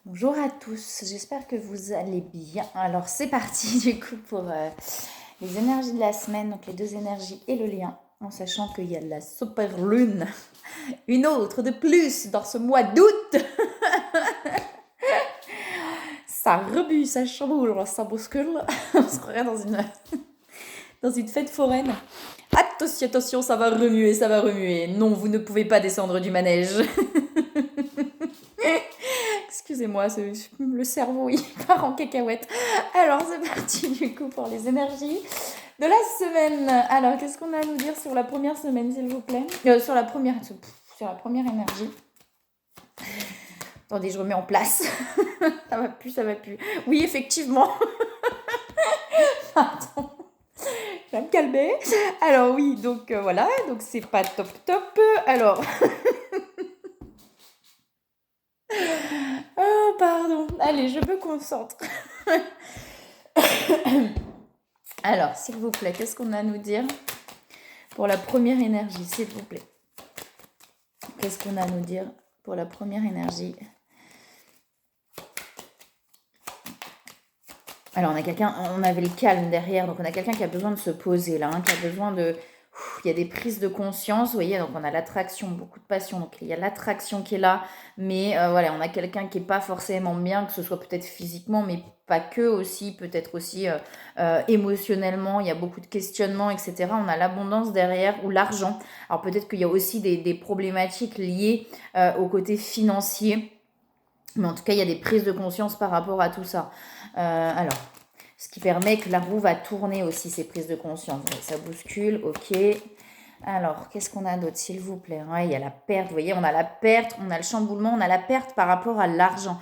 Bonjour à tous, j'espère que vous allez bien. Alors c'est parti du coup pour les énergies de la semaine, donc les deux énergies et le lien, en sachant qu'il y a la super lune, une autre de plus dans ce mois d'août. Ça rebue, ça chamboule, ça bouscule, on se croirait dans une fête foraine. Attention, attention, ça va remuer, ça va remuer. Non, vous ne pouvez pas descendre du manège. Excusez-moi, le cerveau il part en cacahuète. Alors c'est parti du coup pour les énergies de la semaine. Alors qu'est-ce qu'on a à nous dire sur la première semaine s'il vous plaît, sur la première énergie. Attendez, je remets en place. Ça va plus, ça va plus. Oui, effectivement. Pardon. Je vais me calmer. Alors oui, donc voilà, donc c'est pas top top. Alors, oh pardon. Allez, je me concentre. Alors, s'il vous plaît, qu'est-ce qu'on a à nous dire pour la première énergie, s'il vous plaît? Qu'est-ce qu'on a à nous dire pour la première énergie? Alors, on avait le calme derrière, donc on a quelqu'un qui a besoin de se poser là, qui a besoin de... Il y a des prises de conscience, vous voyez, donc on a l'attraction, beaucoup de passion, donc il y a l'attraction qui est là, mais voilà, on a quelqu'un qui n'est pas forcément bien, que ce soit peut-être physiquement, mais pas que aussi, peut-être aussi émotionnellement, il y a beaucoup de questionnements, etc. On a l'abondance derrière, ou l'argent. Alors peut-être qu'il y a aussi des problématiques liées au côté financier, mais en tout cas, il y a des prises de conscience par rapport à tout ça. Alors, ce qui permet que la roue va tourner aussi, ces prises de conscience. Donc, ça bouscule, ok. Alors, qu'est-ce qu'on a d'autre, s'il vous plaît? Ouais, il y a la perte, vous voyez, on a la perte, on a le chamboulement, on a la perte par rapport à l'argent.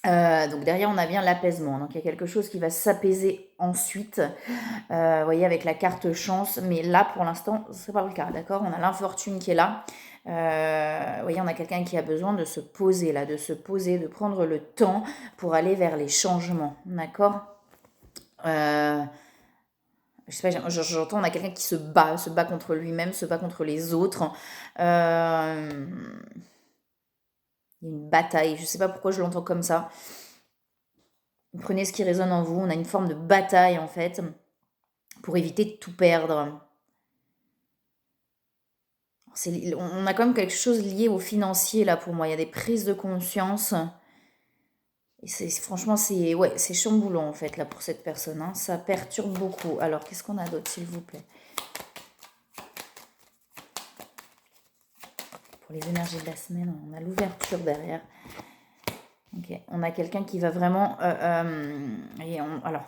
Donc derrière, on a bien l'apaisement. Donc il y a quelque chose qui va s'apaiser ensuite. Vous voyez, avec la carte chance. Mais là, pour l'instant, c'est pas le cas, d'accord? On a l'infortune qui est là. Vous voyez, on a quelqu'un qui a besoin de se poser là, de se poser, de prendre le temps pour aller vers les changements, d'accord? Je sais pas, j'entends, on a quelqu'un qui se bat contre lui-même, se bat contre les autres. Euh, il y a une bataille, je sais pas pourquoi je l'entends comme ça. Prenez ce qui résonne en vous, on a une forme de bataille en fait, pour éviter de tout perdre. On a quand même quelque chose lié au financier là pour moi, il y a des prises de conscience. Et franchement, c'est chamboulant en fait là pour cette personne, hein. Ça perturbe beaucoup. Alors, qu'est-ce qu'on a d'autre, s'il vous plaît? Pour les énergies de la semaine, on a l'ouverture derrière. Ok, on a quelqu'un qui va vraiment... alors,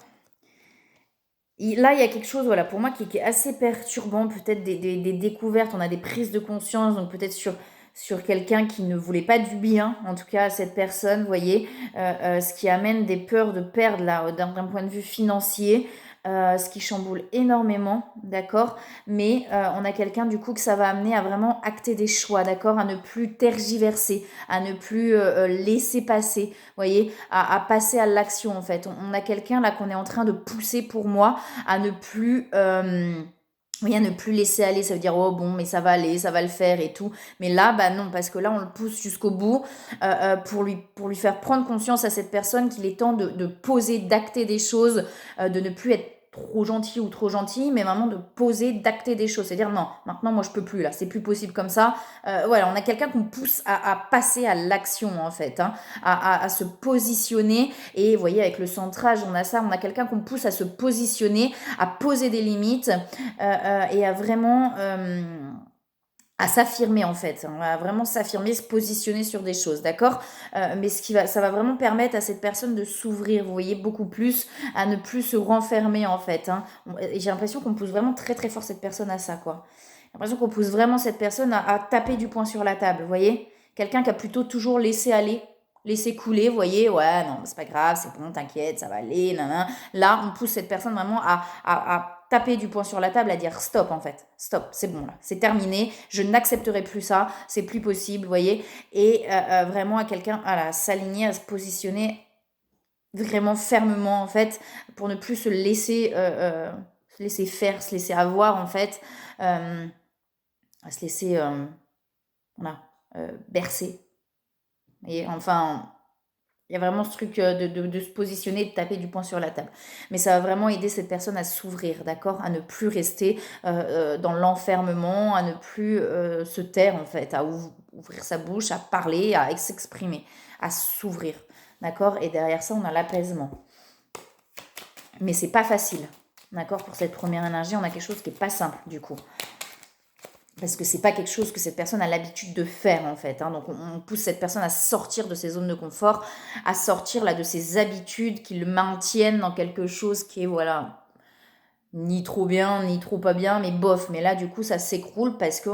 là, il y a quelque chose, voilà, pour moi, qui est assez perturbant, peut-être des découvertes, on a des prises de conscience, donc peut-être sur quelqu'un qui ne voulait pas du bien, en tout cas à cette personne, vous voyez, ce qui amène des peurs de perdre, là, d'un point de vue financier, ce qui chamboule énormément, d'accord? Mais on a quelqu'un, du coup, que ça va amener à vraiment acter des choix, d'accord? À ne plus tergiverser, à ne plus laisser passer, vous voyez, à passer à l'action, en fait. On a quelqu'un, là, qu'on est en train de pousser, pour moi, à ne plus... oui, à ne plus laisser aller, ça veut dire oh bon mais ça va aller, ça va le faire et tout. Mais là bah non parce que là on le pousse jusqu'au bout pour lui faire prendre conscience à cette personne qu'il est temps de poser, d'acter des choses, de ne plus être trop gentil ou trop gentil, mais vraiment de poser, d'acter des choses. C'est-à-dire non, maintenant moi je peux plus là, c'est plus possible comme ça. Voilà, on a quelqu'un qu'on pousse à passer à l'action en fait, hein, à se positionner. Et vous voyez avec le centrage on a ça, on a quelqu'un qu'on pousse à se positionner, à poser des limites et à vraiment à s'affirmer en fait, hein, à vraiment s'affirmer, se positionner sur des choses, d'accord? Mais ça va vraiment permettre à cette personne de s'ouvrir, vous voyez, beaucoup plus, à ne plus se renfermer en fait, hein. J'ai l'impression qu'on pousse vraiment très très fort cette personne à ça, quoi. J'ai l'impression qu'on pousse vraiment cette personne à taper du poing sur la table, vous voyez? Quelqu'un qui a plutôt toujours laissé aller, laissé couler, vous voyez? Ouais, non, c'est pas grave, c'est bon, t'inquiète, ça va aller, nanana. Là, on pousse cette personne vraiment à taper du poing sur la table, à dire stop en fait, stop, c'est bon là, c'est terminé, je n'accepterai plus ça, c'est plus possible, vous voyez, et vraiment à quelqu'un à s'aligner, à se positionner vraiment fermement en fait, pour ne plus se laisser faire, se laisser avoir en fait, à se laisser voilà, bercer, Et enfin, il y a vraiment ce truc de se positionner, de taper du poing sur la table. Mais ça va vraiment aider cette personne à s'ouvrir, d'accord? À ne plus rester dans l'enfermement, à ne plus se taire en fait, à ouvrir sa bouche, à parler, à s'exprimer, à s'ouvrir, d'accord? Et derrière ça, on a l'apaisement. Mais c'est pas facile, d'accord? Pour cette première énergie, on a quelque chose qui est pas simple du coup. Parce que c'est pas quelque chose que cette personne a l'habitude de faire en fait. Hein. Donc on pousse cette personne à sortir de ses zones de confort, à sortir là de ses habitudes qui le maintiennent dans quelque chose qui est voilà ni trop bien, ni trop pas bien, mais bof. Mais là du coup ça s'écroule parce que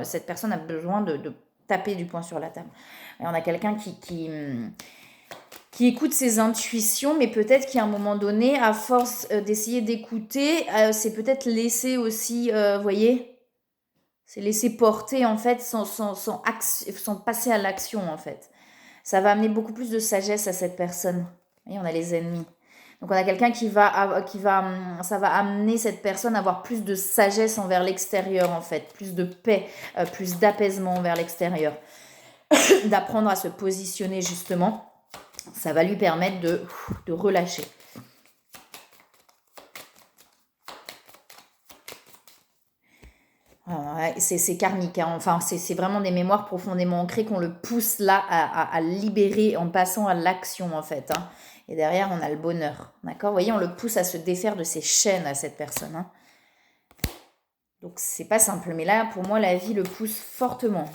cette personne a besoin de taper du poing sur la table. Et on a quelqu'un qui écoute ses intuitions, mais peut-être qu'à un moment donné, à force d'essayer d'écouter, c'est peut-être laisser aussi, vous voyez, c'est laisser porter en fait sans passer à l'action en fait. Ça va amener beaucoup plus de sagesse à cette personne. Et on a les ennemis. Donc on a quelqu'un ça va amener cette personne à avoir plus de sagesse envers l'extérieur en fait, plus de paix, plus d'apaisement envers l'extérieur, d'apprendre à se positionner justement. Ça va lui permettre de relâcher. Ouais, c'est karmique, hein. Enfin, c'est vraiment des mémoires profondément ancrées qu'on le pousse là à libérer en passant à l'action en fait. Hein. Et derrière, on a le bonheur. D'accord? Vous voyez, on le pousse à se défaire de ses chaînes à cette personne. Hein. Donc, c'est pas simple. Mais là, pour moi, la vie le pousse fortement.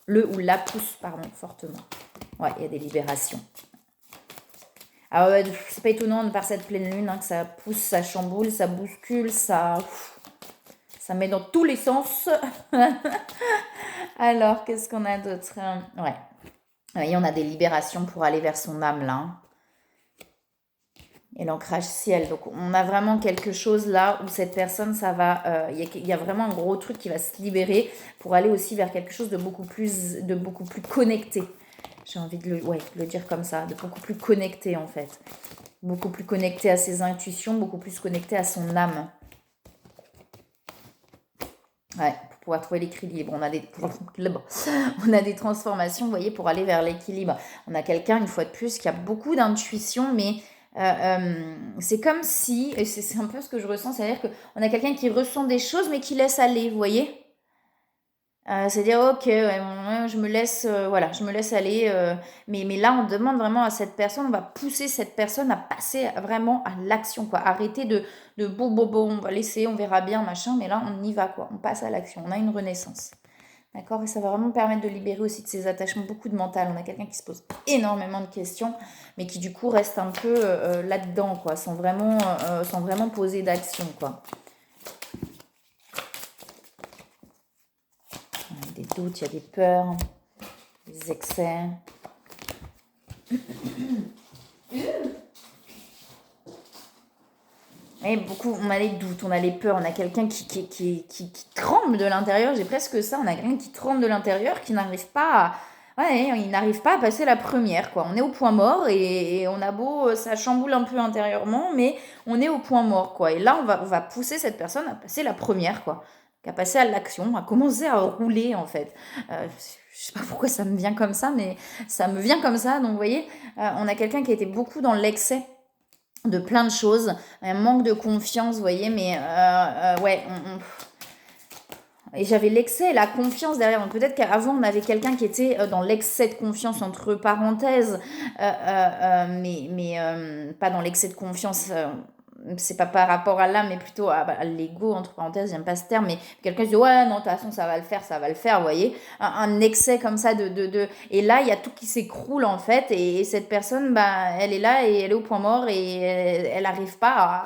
Le ou la pousse, pardon, fortement. Ouais, il y a des libérations. Ah ouais, c'est pas étonnant de par cette pleine lune hein, que ça pousse, ça chamboule, ça bouscule, ça met dans tous les sens. Alors, qu'est-ce qu'on a d'autre? Ouais. Oui, on a des libérations pour aller vers son âme, là. Hein. Et l'ancrage ciel. Donc, on a vraiment quelque chose là où cette personne, ça va... Il y a vraiment un gros truc qui va se libérer pour aller aussi vers quelque chose de beaucoup plus connecté. J'ai envie de le dire comme ça, de beaucoup plus connecté, en fait. Beaucoup plus connecté à ses intuitions, beaucoup plus connecté à son âme. Ouais, pour pouvoir trouver l'équilibre. On a des transformations, vous voyez, pour aller vers l'équilibre. On a quelqu'un, une fois de plus, qui a beaucoup d'intuition, mais c'est comme si, et c'est un peu ce que je ressens, c'est-à-dire qu'on a quelqu'un qui ressent des choses, mais qui laisse aller, vous voyez. C'est-à-dire, ok, ouais, je me laisse, je me laisse aller. Mais là, on demande vraiment à cette personne, on va pousser cette personne à passer vraiment à l'action, quoi. Arrêter de bon, on va laisser, on verra bien, machin. Mais là, on y va, quoi. On passe à l'action. On a une renaissance. D'accord? Et ça va vraiment permettre de libérer aussi de ses attachements, beaucoup de mental. On a quelqu'un qui se pose énormément de questions, mais qui du coup reste un peu là-dedans, quoi, sans vraiment poser d'action, quoi. Il y a des doutes, il y a des peurs, des excès. Et beaucoup, on a les doutes, on a les peurs, on a quelqu'un qui tremble de l'intérieur. J'ai presque ça, on a quelqu'un qui tremble de l'intérieur, qui n'arrive pas à... Ouais, il n'arrive pas à passer la première, quoi. On est au point mort et on a beau... Ça chamboule un peu intérieurement, mais on est au point mort, quoi. Et là, on va pousser cette personne à passer la première, quoi. À passer à l'action, à commencer à rouler, en fait. Je sais pas pourquoi ça me vient comme ça, mais ça me vient comme ça. Donc, vous voyez, on a quelqu'un qui était beaucoup dans l'excès de plein de choses, un manque de confiance, vous voyez, mais ouais, et j'avais l'excès et la confiance derrière. Donc peut-être qu'avant, on avait quelqu'un qui était dans l'excès de confiance, entre parenthèses, mais pas dans l'excès de confiance. C'est pas par rapport à l'âme, mais plutôt à l'ego, entre parenthèses, j'aime pas ce terme, mais quelqu'un qui dit ouais, non, de toute façon, ça va le faire, vous voyez, un excès comme ça Et là, il y a tout qui s'écroule, en fait, et cette personne, bah, elle est là, et elle est au point mort, et elle arrive pas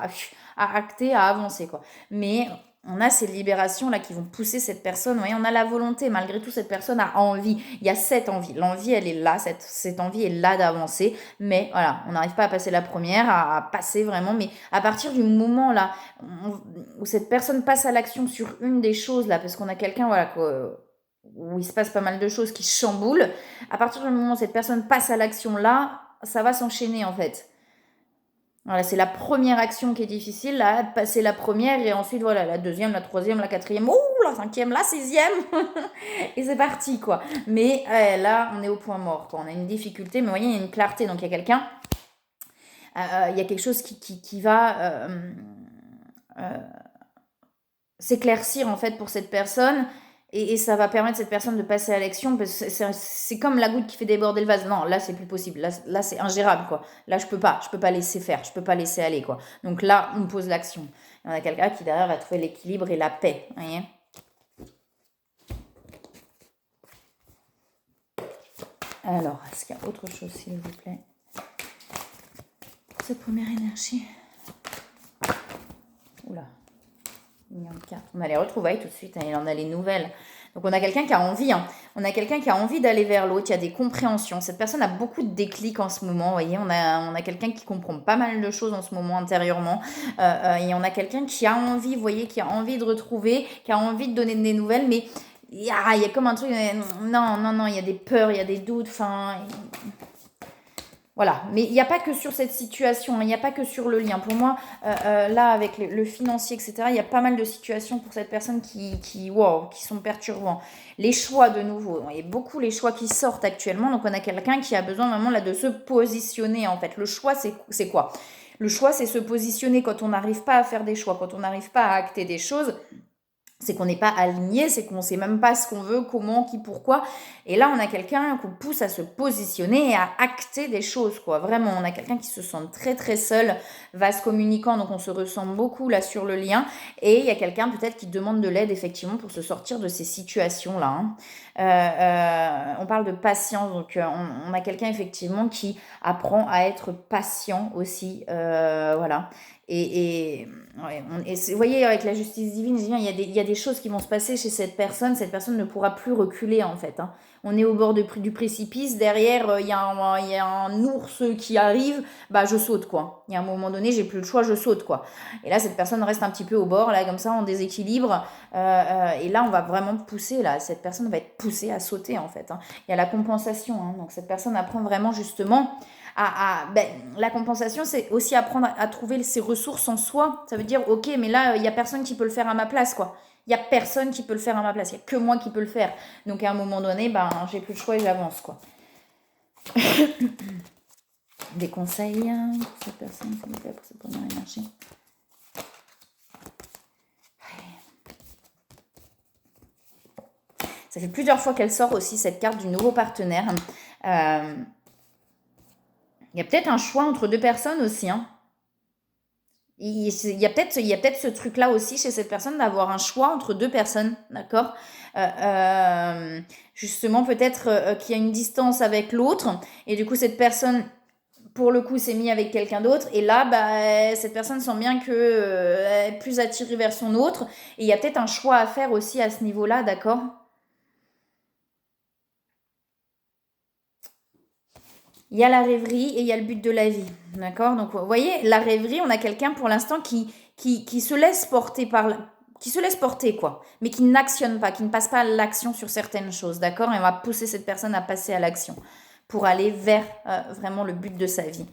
à acter, à avancer, quoi. Mais on a ces libérations-là qui vont pousser cette personne, vous voyez, on a la volonté, malgré tout, cette personne a envie, il y a cette envie, l'envie, elle est là, cette envie est là d'avancer, mais voilà, on n'arrive pas à passer la première, à passer vraiment, mais à partir du moment là où cette personne passe à l'action sur une des choses là, parce qu'on a quelqu'un voilà où il se passe pas mal de choses qui chamboulent, à partir du moment où cette personne passe à l'action là, ça va s'enchaîner en fait. Voilà, c'est la première action qui est difficile, là, de passer la première, et ensuite, voilà, la deuxième, la troisième, la quatrième. Ouh là, 5e, la 6e, et c'est parti, quoi. Mais là, on est au point mort, quoi. On a une difficulté, mais vous voyez, il y a une clarté. Donc, il y a quelqu'un, il y a quelque chose qui va s'éclaircir, en fait, pour cette personne. Et ça va permettre à cette personne de passer à l'action, parce que c'est comme la goutte qui fait déborder le vase. Non, là, c'est plus possible. Là c'est ingérable, quoi. Là, je peux pas laisser faire, je peux pas laisser aller, quoi. Donc là, on pose l'action. Et on a quelqu'un qui, derrière, va trouver l'équilibre et la paix, vous voyez. Alors, est-ce qu'il y a autre chose, s'il vous plaît, pour cette première énergie? Oula. On a les retrouvailles tout de suite, hein, il en a les nouvelles. Donc on a quelqu'un qui a envie, hein. On a quelqu'un qui a envie d'aller vers l'autre, il y a des compréhensions. Cette personne a beaucoup de déclics en ce moment, vous voyez, on a quelqu'un qui comprend pas mal de choses en ce moment intérieurement. Et on a quelqu'un qui a envie, vous voyez, qui a envie de retrouver, qui a envie de donner des nouvelles, mais il y a comme un truc, non, il y a des peurs, il y a des doutes, enfin... Voilà, mais il n'y a pas que sur cette situation, hein, il n'y a pas que sur le lien. Pour moi, là, avec le financier, etc., il y a pas mal de situations pour cette personne qui sont perturbants. Les choix, de nouveau, il y a beaucoup les choix qui sortent actuellement, donc on a quelqu'un qui a besoin vraiment là de se positionner, en fait. Le choix, c'est quoi? Le choix, c'est se positionner quand on n'arrive pas à faire des choix, quand on n'arrive pas à acter des choses. C'est qu'on n'est pas aligné, c'est qu'on ne sait même pas ce qu'on veut, comment, qui, pourquoi. Et là, on a quelqu'un qu'on pousse à se positionner et à acter des choses, quoi. Vraiment, on a quelqu'un qui se sent très, très seul, vase communicant, donc on se ressemble beaucoup là sur le lien. Et il y a quelqu'un peut-être qui demande de l'aide, effectivement, pour se sortir de ces situations-là, hein. On parle de patience, donc on a quelqu'un, effectivement, qui apprend à être patient aussi, voilà. Ouais, vous voyez, avec la justice divine, il y a des choses qui vont se passer chez cette personne ne pourra plus reculer, en fait, hein. On est au bord du précipice, derrière, il y a un ours qui arrive, bah je saute, quoi. Il y a un moment donné, j'ai plus le choix, je saute, quoi. Et là, cette personne reste un petit peu au bord, là, comme ça, en déséquilibre, et là, on va vraiment pousser, là, cette personne va être poussée à sauter, en fait, hein. Il y a la compensation, hein. Donc cette personne apprend vraiment, justement, la compensation, c'est aussi apprendre à trouver ses ressources en soi. Ça veut dire, ok, mais là, il n'y a personne qui peut le faire à ma place, quoi. Il n'y a personne qui peut le faire à ma place. Il n'y a que moi qui peux le faire. Donc, à un moment donné, j'ai plus le choix et j'avance, quoi. Des conseils pour cette personne, s'il vous plaît, pour cette première énergie. Ça fait plusieurs fois qu'elle sort aussi, cette carte du nouveau partenaire. Il y a peut-être un choix entre deux personnes aussi, hein. Il y a peut-être ce truc-là aussi chez cette personne d'avoir un choix entre deux personnes, d'accord. Justement, peut-être qu'il y a une distance avec l'autre, et du coup, cette personne, pour le coup, s'est mise avec quelqu'un d'autre, et là, cette personne sent bien qu'elle est plus attirée vers son autre, et il y a peut-être un choix à faire aussi à ce niveau-là, d'accord. Il y a la rêverie et il y a le but de la vie, d'accord. Donc, vous voyez, la rêverie, on a quelqu'un pour l'instant qui se laisse porter qui se laisse porter, quoi, mais qui n'actionne pas, qui ne passe pas à l'action sur certaines choses, d'accord. Et on va pousser cette personne à passer à l'action pour aller vers vraiment le but de sa vie.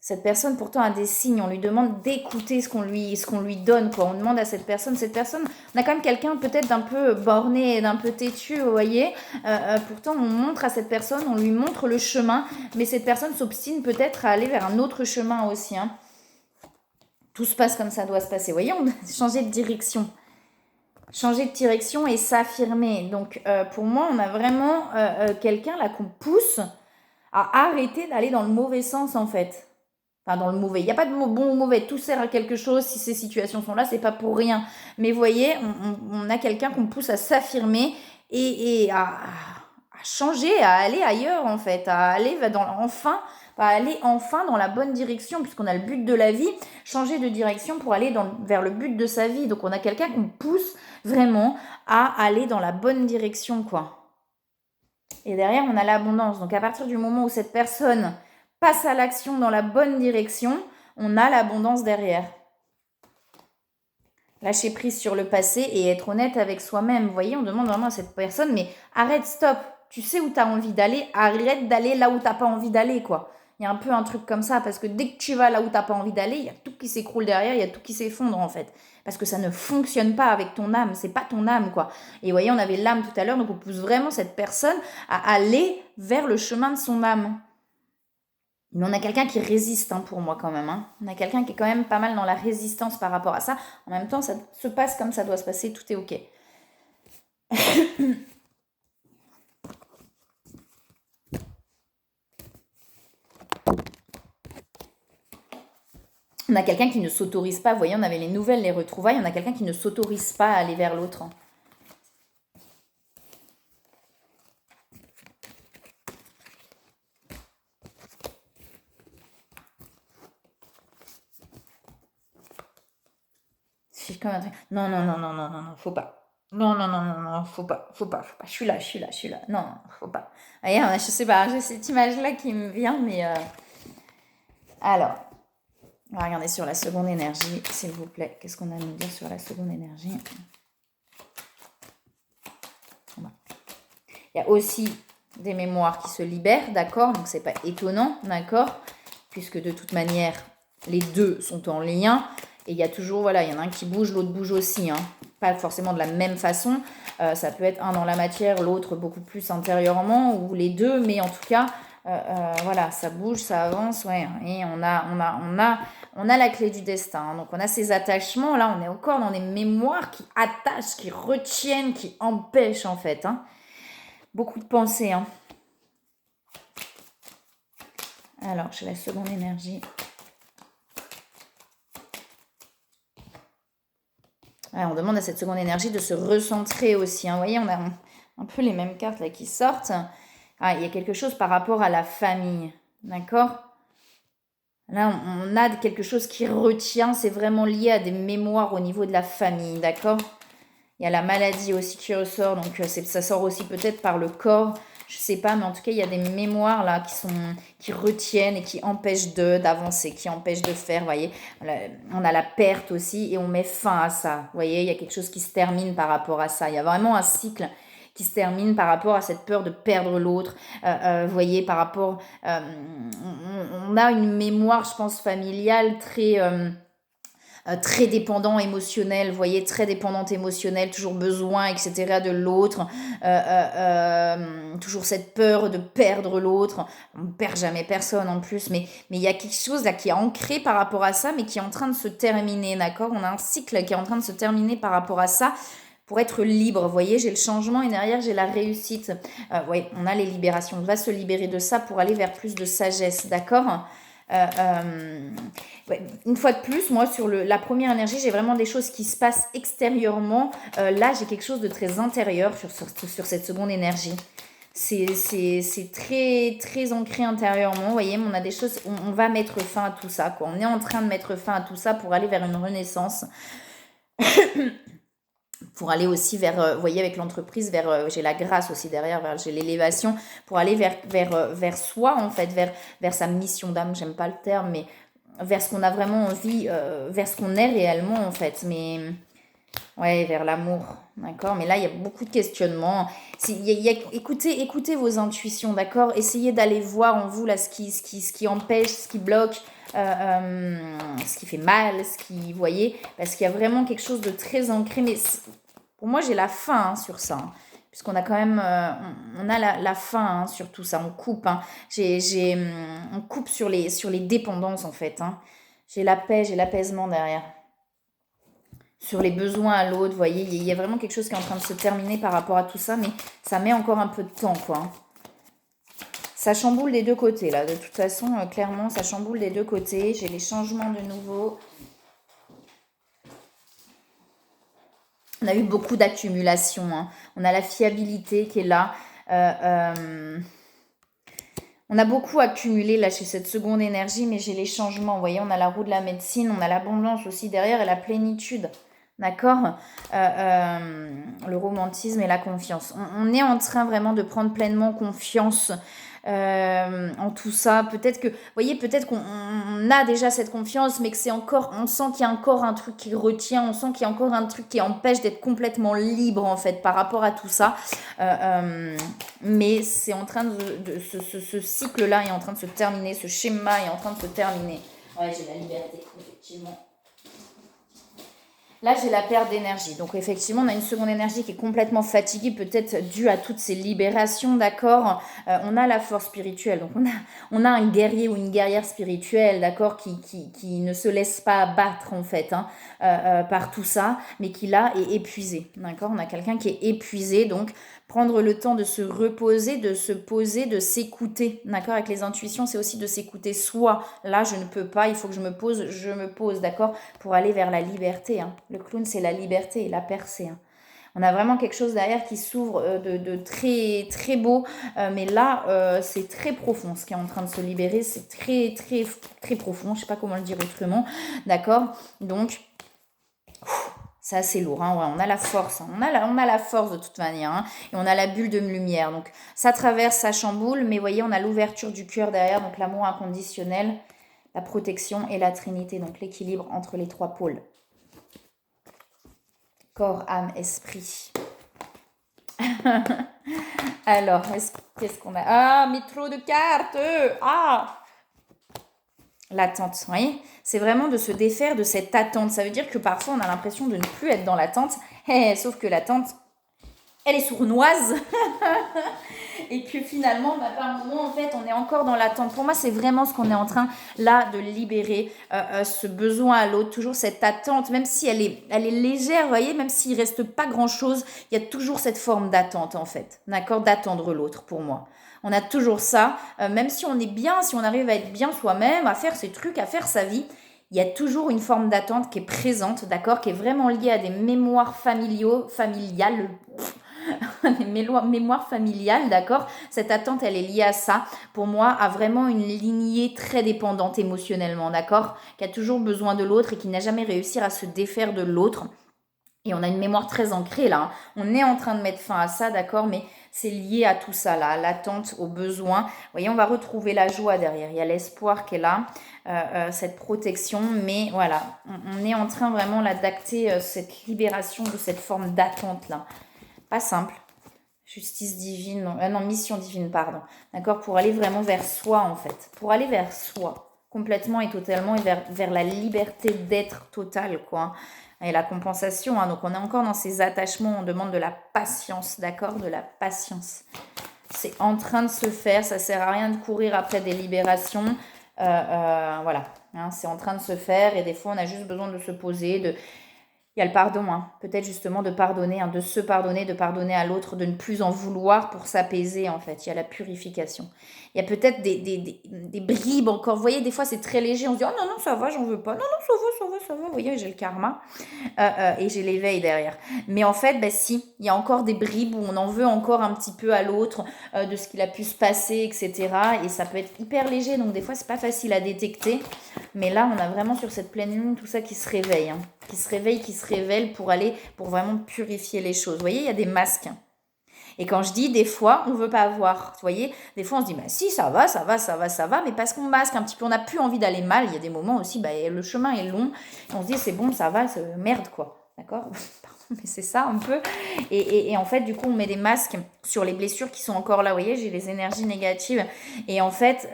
Cette personne, pourtant, a des signes. On lui demande d'écouter ce qu'on lui donne, quoi. On demande à cette personne, on a quand même quelqu'un peut-être d'un peu borné et d'un peu têtu, vous voyez. Pourtant, on montre à cette personne, on lui montre le chemin, mais cette personne s'obstine peut-être à aller vers un autre chemin aussi, hein. Tout se passe comme ça doit se passer. Vous voyez, on a changé de direction. Changer de direction et s'affirmer. Donc, pour moi, on a vraiment quelqu'un là qu'on pousse à arrêter d'aller dans le mauvais sens, en fait. Enfin, dans le mauvais. Il n'y a pas de bon ou mauvais. Tout sert à quelque chose. Si ces situations sont là, c'est pas pour rien. Mais vous voyez, on a quelqu'un qu'on pousse à s'affirmer et à changer, à aller ailleurs, en fait. À aller enfin dans la bonne direction, puisqu'on a le but de la vie. Changer de direction pour aller vers le but de sa vie. Donc, on a quelqu'un qu'on pousse vraiment à aller dans la bonne direction, quoi. Et derrière, on a l'abondance. Donc, à partir du moment où cette personne passe à l'action dans la bonne direction, on a l'abondance derrière. Lâcher prise sur le passé et être honnête avec soi-même. Vous voyez, on demande vraiment à cette personne, mais arrête, stop. Tu sais où tu as envie d'aller, arrête d'aller là où tu n'as pas envie d'aller, quoi. Il Il y a un peu un truc comme ça, parce que dès que tu vas là où tu n'as pas envie d'aller, il y a tout qui s'écroule derrière, il y a tout qui s'effondre en fait. Parce que ça ne fonctionne pas avec ton âme, c'est pas ton âme quoi. Et vous voyez, on avait l'âme tout à l'heure, donc on pousse vraiment cette personne à aller vers le chemin de son âme. Mais on a quelqu'un qui résiste pour moi quand même. On a quelqu'un qui est quand même pas mal dans la résistance par rapport à ça. En même temps, ça se passe comme ça doit se passer, tout est ok. On a quelqu'un qui ne s'autorise pas, vous voyez, on avait les nouvelles, les retrouvailles, on a quelqu'un qui ne s'autorise pas à aller vers l'autre. C'est comme un truc. Non, non, non, non, non, non, non, faut pas. Non, non, non, non, non, faut pas, faut pas, faut pas. Je suis là, je suis là, je suis là. Non, non, faut pas. Voyez, je sais pas, j'ai cette image-là qui me vient, mais... Alors, on va regarder sur la seconde énergie, s'il vous plaît. Qu'est-ce qu'on a à nous dire sur la seconde énergie? Il y a aussi des mémoires qui se libèrent, d'accord? Donc, c'est pas étonnant, d'accord? Puisque de toute manière, les deux sont en lien. Et il y a toujours, voilà, il y en a un qui bouge, l'autre bouge aussi. Pas forcément de la même façon. Ça peut être un dans la matière, l'autre beaucoup plus intérieurement, ou les deux. Mais en tout cas, voilà, ça bouge, ça avance. Ouais. Et on a la clé du destin. Donc, on a ces attachements. Là, on est encore dans des mémoires qui attachent, qui retiennent, qui empêchent, en fait. Beaucoup de pensées. Alors, chez la seconde énergie. Ouais, on demande à cette seconde énergie de se recentrer aussi. Vous voyez, on a un peu les mêmes cartes là qui sortent. Il y a quelque chose par rapport à la famille. D'accord? Là, on a quelque chose qui retient. C'est vraiment lié à des mémoires au niveau de la famille. D'accord? Il y a la maladie aussi qui ressort. Donc, ça sort aussi peut-être par le corps. Je sais pas, mais en tout cas, il y a des mémoires là qui retiennent et qui empêchent d'avancer, qui empêchent de faire, vous voyez. On a la perte aussi et on met fin à ça. Vous voyez, il y a quelque chose qui se termine par rapport à ça. Il y a vraiment un cycle qui se termine par rapport à cette peur de perdre l'autre. Vous voyez, par rapport... on a une mémoire, je pense, familiale très dépendant émotionnel, vous voyez, très dépendante émotionnelle, toujours besoin, etc. de l'autre, toujours cette peur de perdre l'autre. On ne perd jamais personne en plus, mais il y a quelque chose là qui est ancré par rapport à ça, mais qui est en train de se terminer, d'accord? On a un cycle qui est en train de se terminer par rapport à ça. Pour être libre, vous voyez, j'ai le changement et derrière j'ai la réussite. Oui, on a les libérations. On va se libérer de ça pour aller vers plus de sagesse, d'accord? Ouais, une fois de plus, moi, sur la première énergie, j'ai vraiment des choses qui se passent extérieurement. Là, j'ai quelque chose de très intérieur sur cette seconde énergie. C'est très, très ancré intérieurement. Vous voyez, on a des choses, on va mettre fin à tout ça, quoi. On est en train de mettre fin à tout ça pour aller vers une renaissance. Pour aller aussi vers, vous voyez, avec l'entreprise, j'ai la grâce aussi derrière, j'ai l'élévation, pour aller vers soi, en fait, vers sa mission d'âme, j'aime pas le terme, mais vers ce qu'on a vraiment envie, vers ce qu'on est réellement, en fait, mais ouais, vers l'amour, d'accord? Mais là, il y a beaucoup de questionnements. Écoutez vos intuitions, d'accord? Essayez d'aller voir en vous, là, ce qui empêche, ce qui bloque, ce qui fait mal, vous voyez, parce qu'il y a vraiment quelque chose de très ancré, mais pour moi j'ai la fin sur ça, puisqu'on a quand même, on a la fin sur tout ça, on coupe, on coupe sur les dépendances en fait, j'ai la paix, j'ai l'apaisement derrière. Sur les besoins à l'autre, vous voyez, il y a vraiment quelque chose qui est en train de se terminer par rapport à tout ça, mais ça met encore un peu de temps, quoi. Ça chamboule des deux côtés, là. De toute façon, clairement, ça chamboule des deux côtés. J'ai les changements de nouveau. On a eu beaucoup d'accumulation. On a la fiabilité qui est là. On a beaucoup accumulé, là, chez cette seconde énergie, mais j'ai les changements. Vous voyez, on a la roue de la médecine, on a l'abondance aussi derrière et la plénitude. D'accord? Le romantisme et la confiance. On est en train vraiment de prendre pleinement confiance en tout ça. Peut-être que, vous voyez, peut-être qu'on a déjà cette confiance, mais que c'est encore, on sent qu'il y a encore un truc qui retient, on sent qu'il y a encore un truc qui empêche d'être complètement libre, en fait, par rapport à tout ça. Mais c'est en train ce cycle-là est en train de se terminer, ce schéma est en train de se terminer. Ouais, j'ai la liberté, effectivement. Là, j'ai la perte d'énergie. Donc, effectivement, on a une seconde énergie qui est complètement fatiguée, peut-être due à toutes ces libérations, d'accord. On a la force spirituelle. Donc, on a un guerrier ou une guerrière spirituelle, d'accord, qui ne se laisse pas abattre, en fait, hein, par tout ça, mais qui, là, est épuisé, d'accord. On a quelqu'un qui est épuisé, donc prendre le temps de se reposer, de se poser, de s'écouter, d'accord. Avec les intuitions, c'est aussi de s'écouter soi. Là, je ne peux pas, il faut que je me pose, d'accord, pour aller vers la liberté, hein. Le clown, c'est la liberté et la percée, hein. On a vraiment quelque chose derrière qui s'ouvre de très, très beau. Mais là, c'est très profond ce qui est en train de se libérer. C'est très, très, très profond. Je ne sais pas comment le dire autrement. D'accord. Donc, c'est assez lourd. Hein. Ouais, on a la force. Hein. On a la force de toute manière. Hein. Et on a la bulle de lumière. Donc, ça traverse, ça chamboule. Mais vous voyez, on a l'ouverture du cœur derrière. Donc, l'amour inconditionnel, la protection et la trinité. Donc, l'équilibre entre les trois pôles. Corps, âme, esprit. Alors, qu'est-ce qu'on a? Ah, mais trop de cartes. Ah, l'attente, vous voyez. C'est vraiment de se défaire de cette attente. Ça veut dire que parfois, on a l'impression de ne plus être dans l'attente. Sauf que l'attente, elle est sournoise. Et que finalement, par moment, en fait, on est encore dans l'attente. Pour moi, c'est vraiment ce qu'on est en train, là, de libérer. Ce besoin à l'autre, toujours cette attente, même si elle est légère, vous voyez, même s'il reste pas grand-chose, il y a toujours cette forme d'attente, en fait. D'accord? D'attendre l'autre, pour moi. On a toujours ça. Même si on est bien, si on arrive à être bien soi-même, à faire ses trucs, à faire sa vie, il y a toujours une forme d'attente qui est présente, d'accord, qui est vraiment liée à des mémoires familiales, des mémoires familiales, d'accord. Cette attente, elle est liée à ça. Pour moi, à vraiment une lignée très dépendante émotionnellement, d'accord, qui a toujours besoin de l'autre et qui n'a jamais réussi à se défaire de l'autre. Et on a une mémoire très ancrée là. On est en train de mettre fin à ça, d'accord, mais c'est lié à tout ça là, à l'attente, au besoin. Vous voyez, on va retrouver la joie derrière. Il y a l'espoir qui est là, cette protection, mais voilà, on est en train vraiment là d'acter cette libération de cette forme d'attente là. Pas simple. Justice divine, non, mission divine, pardon. D'accord, pour aller vraiment vers soi en fait. Pour aller vers soi, complètement et totalement, et vers la liberté d'être totale, quoi. Et la compensation, hein, donc on est encore dans ces attachements, on demande de la patience, d'accord, de la patience. C'est en train de se faire, ça sert à rien de courir après des libérations, voilà, hein, c'est en train de se faire et des fois on a juste besoin de se poser, il y a le pardon, hein. Peut-être justement de pardonner, hein, de se pardonner, de pardonner à l'autre, de ne plus en vouloir pour s'apaiser en fait. Il y a la purification. Il y a peut-être des bribes encore. Vous voyez, des fois c'est très léger. On se dit, oh non, non, ça va, j'en veux pas. Non, non, ça va. Vous voyez, j'ai le karma et j'ai l'éveil derrière. Mais en fait, si, il y a encore des bribes où on en veut encore un petit peu à l'autre de ce qu'il a pu se passer, etc. Et ça peut être hyper léger, donc des fois c'est pas facile à détecter. Mais là, on a vraiment sur cette pleine lune tout ça qui se réveille, hein, qui se révèle pour vraiment purifier les choses. Vous voyez, il y a des masques. Et quand je dis des fois, on ne veut pas voir. Vous voyez, des fois on se dit, si, ça va, mais parce qu'on masque un petit peu, on n'a plus envie d'aller mal. Il y a des moments aussi, le chemin est long. Et on se dit, c'est bon, ça va, merde quoi. D'accord? Pardon, mais c'est ça un peu. Et en fait, du coup, on met des masques sur les blessures qui sont encore là. Vous voyez, j'ai les énergies négatives. Et en fait,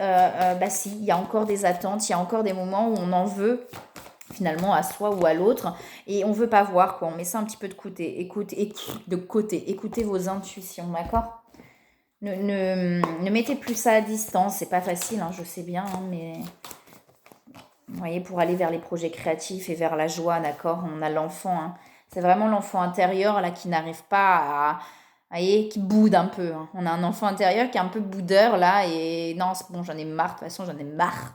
si, il y a encore des attentes, il y a encore des moments où on en veut finalement à soi ou à l'autre et on veut pas voir quoi, on met ça un petit peu de côté, écoutez vos intuitions, d'accord, ne mettez plus ça à distance, c'est pas facile, hein, je sais bien, hein, mais vous voyez, pour aller vers les projets créatifs et vers la joie, d'accord, on a l'enfant, hein, c'est vraiment l'enfant intérieur là qui n'arrive pas à, vous voyez, qui boude un peu, hein. On a un enfant intérieur qui est un peu boudeur là et non c'est bon, j'en ai marre, de toute façon j'en ai marre.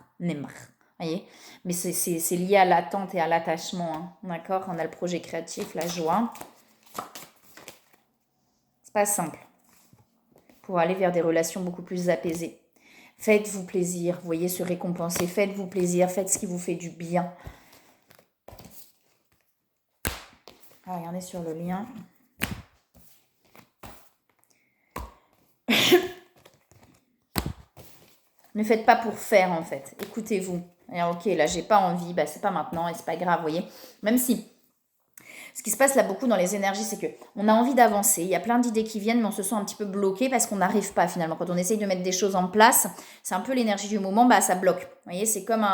Voyez, mais c'est lié à l'attente et à l'attachement, hein. D'accord, on a le projet créatif, la joie. C'est pas simple pour aller vers des relations beaucoup plus apaisées. Faites-vous plaisir, vous voyez, se récompenser, faites-vous plaisir, faites ce qui vous fait du bien. Ah, regardez sur le lien. Ne faites pas pour faire, en fait. Écoutez-vous. Alors, ok, là, j'ai pas envie, c'est pas maintenant et c'est pas grave, vous voyez. Même si, ce qui se passe là beaucoup dans les énergies, c'est que on a envie d'avancer. Il y a plein d'idées qui viennent, mais on se sent un petit peu bloqué parce qu'on n'arrive pas finalement. Quand on essaye de mettre des choses en place, c'est un peu l'énergie du moment, ça bloque. Vous voyez, c'est comme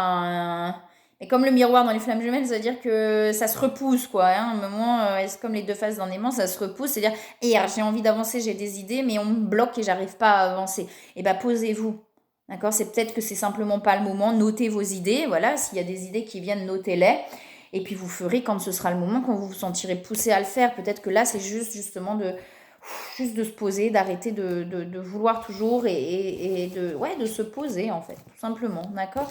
et comme le miroir dans les flammes jumelles, c'est-à-dire que ça se repousse, quoi. À un moment, c'est comme les deux faces d'un aimant, ça se repousse. C'est-à-dire, j'ai envie d'avancer, j'ai des idées, mais on me bloque et j'arrive pas à avancer. Et posez-vous. D'accord. C'est peut-être que c'est simplement pas le moment. Notez vos idées. Voilà, s'il y a des idées qui viennent, notez-les. Et puis vous ferez quand ce sera le moment, quand vous vous sentirez poussé à le faire. Peut-être que là, c'est justement de se poser, d'arrêter de vouloir toujours et de se poser, en fait, tout simplement. D'accord.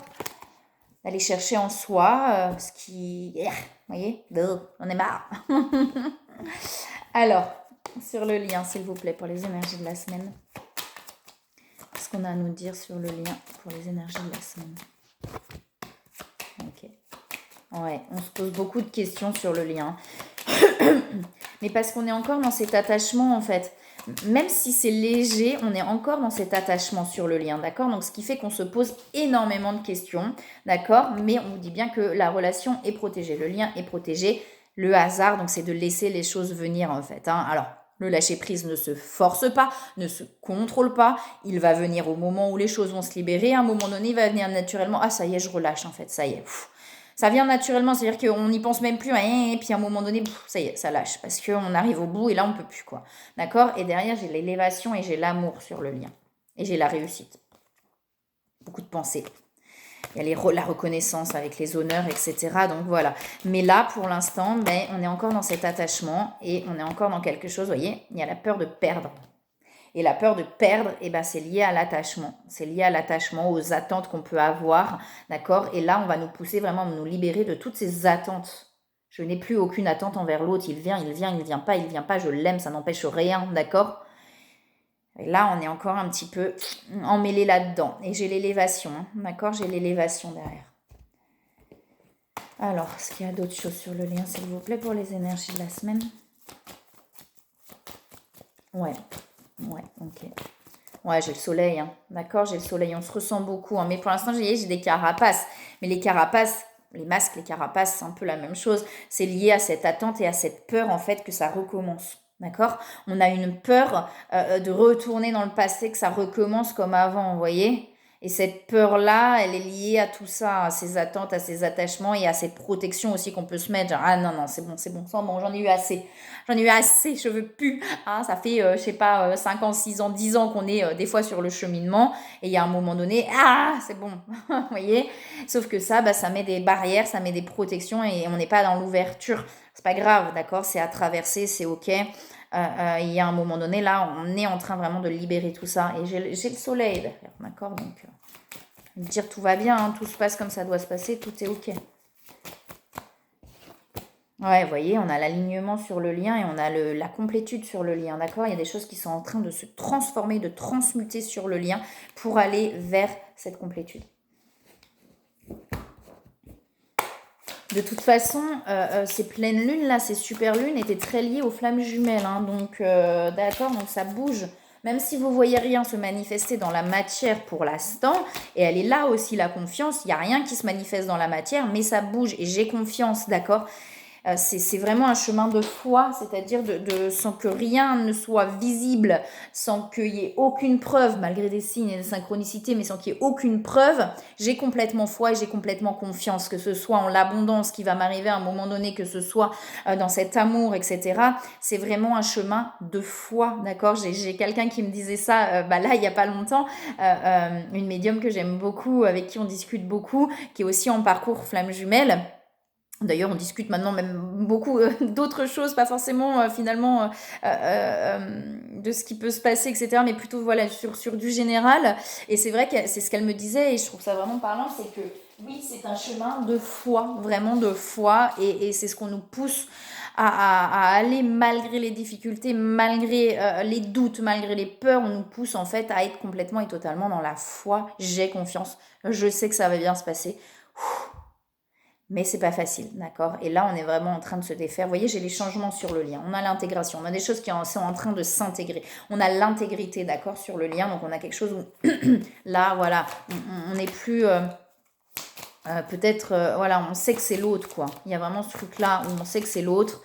D'aller chercher en soi ce qui... Vous voyez, on est marre. Alors, sur le lien, s'il vous plaît, pour les énergies de la semaine. Qu'est-ce qu'on a à nous dire sur le lien pour les énergies de la semaine? Ok. Ouais, on se pose beaucoup de questions sur le lien. Mais parce qu'on est encore dans cet attachement, en fait. Même si c'est léger, on est encore dans cet attachement sur le lien, d'accord? Donc, ce qui fait qu'on se pose énormément de questions, d'accord? Mais on vous dit bien que la relation est protégée, le lien est protégé. Le hasard, donc, c'est de laisser les choses venir, en fait. Alors, le lâcher-prise ne se force pas, ne se contrôle pas. Il va venir au moment où les choses vont se libérer. À un moment donné, il va venir naturellement. Ah, ça y est, je relâche, en fait, ça y est. Ça vient naturellement, c'est-à-dire qu'on n'y pense même plus, et puis à un moment donné, ça y est, ça lâche, parce qu'on arrive au bout et là, on ne peut plus, quoi. D'accord? Et derrière, j'ai l'élévation et j'ai l'amour sur le lien. Et j'ai la réussite. Beaucoup de pensées. Il y a la reconnaissance avec les honneurs, etc. Donc voilà. Mais là, pour l'instant, on est encore dans cet attachement et on est encore dans quelque chose, vous voyez, il y a la peur de perdre. Et la peur de perdre, c'est lié à l'attachement. C'est lié à l'attachement, aux attentes qu'on peut avoir, d'accord? Et là, on va nous pousser vraiment à nous libérer de toutes ces attentes. Je n'ai plus aucune attente envers l'autre. Il vient, il vient pas, je l'aime, ça n'empêche rien, d'accord? Et là, on est encore un petit peu emmêlé là-dedans. Et j'ai l'élévation, d'accord? J'ai l'élévation derrière. Alors, est-ce qu'il y a d'autres choses sur le lien, s'il vous plaît, pour les énergies de la semaine? Ouais, ok. Ouais, j'ai le soleil, d'accord, j'ai le soleil, on se ressent beaucoup. Mais pour l'instant, j'ai des carapaces. Mais les carapaces, les masques, les carapaces, c'est un peu la même chose. C'est lié à cette attente et à cette peur, en fait, que ça recommence. D'accord? On a une peur de retourner dans le passé, que ça recommence comme avant, vous voyez? Et cette peur-là, elle est liée à tout ça, à ces attentes, à ces attachements et à ces protections aussi qu'on peut se mettre. Genre, ah non, c'est bon, j'en ai eu assez. Je veux plus. Ça fait, je sais pas, 5 ans, 6 ans, 10 ans qu'on est des fois sur le cheminement. Et il y a un moment donné, c'est bon. Vous voyez? Sauf que ça met des barrières, ça met des protections et on n'est pas dans l'ouverture. C'est pas grave, d'accord? C'est à traverser, c'est ok. Il y a un moment donné, là, on est en train vraiment de libérer tout ça. Et j'ai le soleil derrière, d'accord? Donc, dire tout va bien, tout se passe comme ça doit se passer, tout est ok. Ouais, vous voyez, on a l'alignement sur le lien et on a la complétude sur le lien, d'accord? Il y a des choses qui sont en train de se transformer, de transmuter sur le lien pour aller vers cette complétude. De toute façon, ces pleines lunes là, ces super lunes étaient très liées aux flammes jumelles, donc d'accord, donc ça bouge. Même si vous voyez rien se manifester dans la matière pour l'instant, et elle est là aussi la confiance, il n'y a rien qui se manifeste dans la matière, mais ça bouge et j'ai confiance, d'accord? C'est vraiment un chemin de foi, c'est-à-dire sans que rien ne soit visible, sans qu'il y ait aucune preuve, malgré des signes et des synchronicités, mais sans qu'il y ait aucune preuve, j'ai complètement foi et j'ai complètement confiance, que ce soit en l'abondance qui va m'arriver à un moment donné, que ce soit dans cet amour, etc. C'est vraiment un chemin de foi, d'accord? J'ai quelqu'un qui me disait ça, là, il n'y a pas longtemps, une médium que j'aime beaucoup, avec qui on discute beaucoup, qui est aussi en parcours flamme jumelle. D'ailleurs, on discute maintenant même beaucoup d'autres choses, pas forcément finalement de ce qui peut se passer, etc. Mais plutôt voilà sur du général. Et c'est vrai que c'est ce qu'elle me disait et je trouve ça vraiment parlant, c'est que oui, c'est un chemin de foi, vraiment de foi. Et c'est ce qu'on nous pousse à aller malgré les difficultés, malgré les doutes, malgré les peurs. On nous pousse en fait à être complètement et totalement dans la foi. J'ai confiance, je sais que ça va bien se passer. mais c'est pas facile, d'accord? Et là, on est vraiment en train de se défaire. Vous voyez, j'ai les changements sur le lien. On a l'intégration, on a des choses qui sont en train de s'intégrer. On a l'intégrité, d'accord, sur le lien. Donc, on a quelque chose où, là, voilà, on n'est plus... peut-être, voilà, on sait que c'est l'autre, quoi. Il y a vraiment ce truc-là où on sait que c'est l'autre.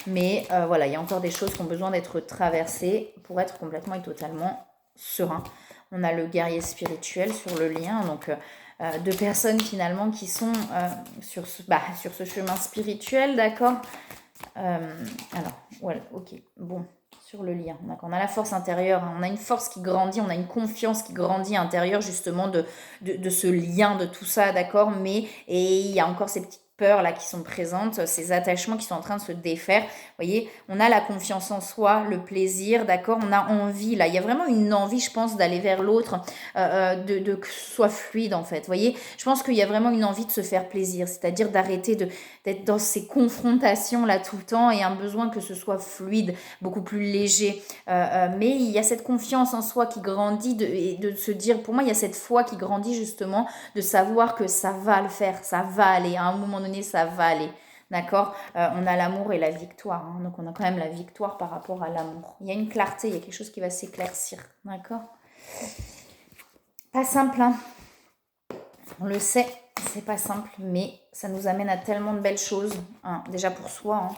Mais voilà, il y a encore des choses qui ont besoin d'être traversées pour être complètement et totalement serein. On a le guerrier spirituel sur le lien, donc deux personnes finalement qui sont sur ce chemin spirituel, d'accord. Alors, voilà, ok, bon, sur le lien. Donc on a la force intérieure, hein, on a une force qui grandit, on a une confiance qui grandit intérieure justement de ce lien, de tout ça, d'accord. Mais, et il y a encore ces petites peurs là qui sont présentes, ces attachements qui sont en train de se défaire. Vous voyez, on a la confiance en soi, le plaisir, d'accord. On a envie là, il y a vraiment une envie, je pense, d'aller vers l'autre, de que ce soit fluide en fait. Vous voyez, je pense qu'il y a vraiment une envie de se faire plaisir, c'est-à-dire d'arrêter d'être dans ces confrontations là tout le temps et un besoin que ce soit fluide, beaucoup plus léger. Mais il y a cette confiance en soi qui grandit et de se dire, pour moi, il y a cette foi qui grandit justement, de savoir que ça va le faire, ça va aller, à un moment donné, ça va aller. D'accord. On a l'amour et la victoire. Hein, donc, on a quand même la victoire par rapport à l'amour. Il y a une clarté, il y a quelque chose qui va s'éclaircir. D'accord. Pas simple, hein. On le sait, c'est pas simple, mais ça nous amène à tellement de belles choses. Hein, déjà pour soi, hein,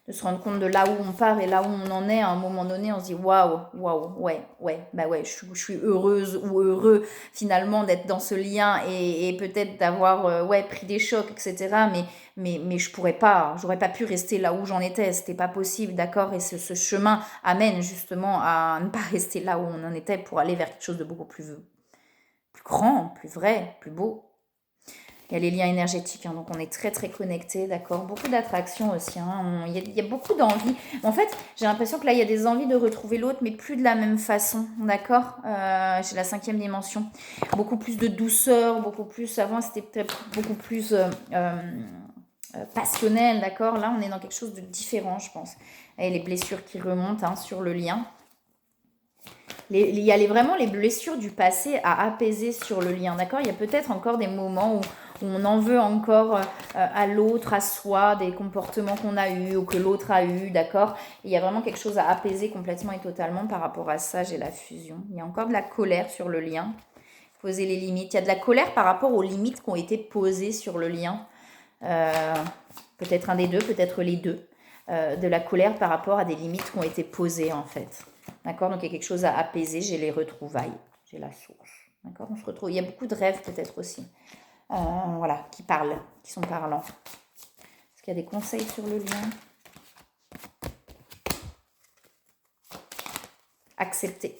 de se rendre compte de là où on part et là où on en est. À un moment donné, on se dit waouh, waouh, ouais, je suis heureuse ou heureux finalement d'être dans ce lien et peut-être d'avoir pris des chocs, etc. Mais j'aurais pas pu rester là où j'en étais. C'était pas possible, d'accord. Et ce chemin amène justement à ne pas rester là où on en était pour aller vers quelque chose de beaucoup plus grand, plus vrai, plus beau. Il y a les liens énergétiques, hein, donc on est très très connectés, d'accord. Beaucoup d'attraction aussi, hein, il y a beaucoup d'envie. En fait, j'ai l'impression que là, il y a des envies de retrouver l'autre, mais plus de la même façon, d'accord. J'ai la 5e dimension. Beaucoup plus de douceur, beaucoup plus... Avant, c'était beaucoup plus passionnel, d'accord. Là, on est dans quelque chose de différent, je pense. Et les blessures qui remontent sur le lien. Il y a vraiment les blessures du passé à apaiser sur le lien, d'accord. Il y a peut-être encore des moments où on en veut encore à l'autre, à soi, des comportements qu'on a eus ou que l'autre a eu, d'accord. Il y a vraiment quelque chose à apaiser complètement et totalement par rapport à ça. J'ai la fusion. Il y a encore de la colère sur le lien. Poser les limites. Il y a de la colère par rapport aux limites qui ont été posées sur le lien. Peut-être un des deux, peut-être les deux. De la colère par rapport à des limites qui ont été posées en fait. D'accord. Donc il y a quelque chose à apaiser. J'ai les retrouvailles. J'ai la source. D'accord. On se retrouve. Il y a beaucoup de rêves peut-être aussi. Voilà, qui parlent, qui sont parlants. Est-ce qu'il y a des conseils sur le lien? Accepter.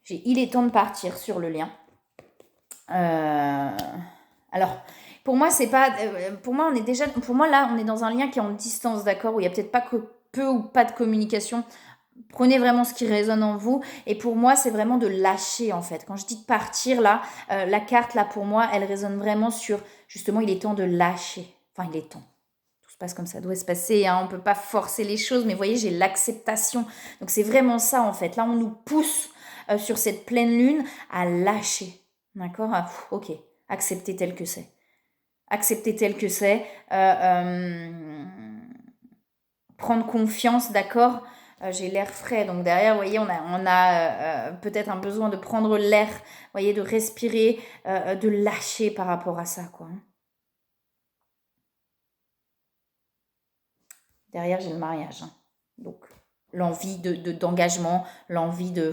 Il est temps de partir sur le lien. Alors, pour moi, c'est pas. Pour moi, on est déjà. Pour moi, là, on est dans un lien qui est en distance, d'accord, où il n'y a peut-être pas peu ou pas de communication. Prenez vraiment ce qui résonne en vous. Et pour moi, c'est vraiment de lâcher, en fait. Quand je dis de partir, là, la carte, là, pour moi, elle résonne vraiment sur, justement, il est temps de lâcher. Enfin, il est temps. Tout se passe comme ça doit se passer. Hein. On ne peut pas forcer les choses. Mais vous voyez, j'ai l'acceptation. Donc, c'est vraiment ça, en fait. Là, on nous pousse sur cette pleine lune à lâcher. D'accord. Ok. Accepter tel que c'est. Accepter tel que c'est. Prendre confiance, d'accord. J'ai l'air frais, donc derrière, vous voyez, on a peut-être un besoin de prendre l'air, vous voyez, de respirer, de lâcher par rapport à ça, quoi. Derrière, j'ai le mariage, hein. Donc l'envie d'engagement, l'envie de...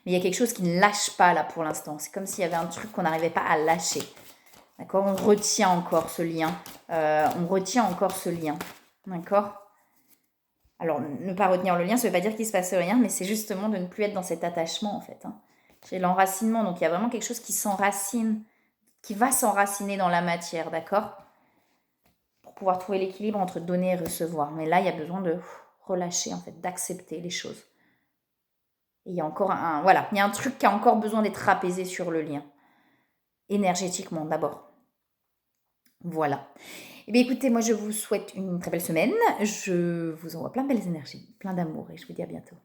Mais il y a quelque chose qui ne lâche pas, là, pour l'instant. C'est comme s'il y avait un truc qu'on n'arrivait pas à lâcher. D'accord. On retient encore ce lien. On retient encore ce lien. D'accord. Alors, ne pas retenir le lien, ça ne veut pas dire qu'il ne se passe rien, mais c'est justement de ne plus être dans cet attachement, en fait. Hein. J'ai l'enracinement, donc il y a vraiment quelque chose qui s'enracine, qui va s'enraciner dans la matière, d'accord. Pour pouvoir trouver l'équilibre entre donner et recevoir. Mais là, il y a besoin de relâcher, en fait, d'accepter les choses. Et il y a encore voilà, il y a un truc qui a encore besoin d'être apaisé sur le lien. Énergétiquement, d'abord. Voilà. Eh bien, écoutez, moi, je vous souhaite une très belle semaine. Je vous envoie plein de belles énergies, plein d'amour et je vous dis à bientôt.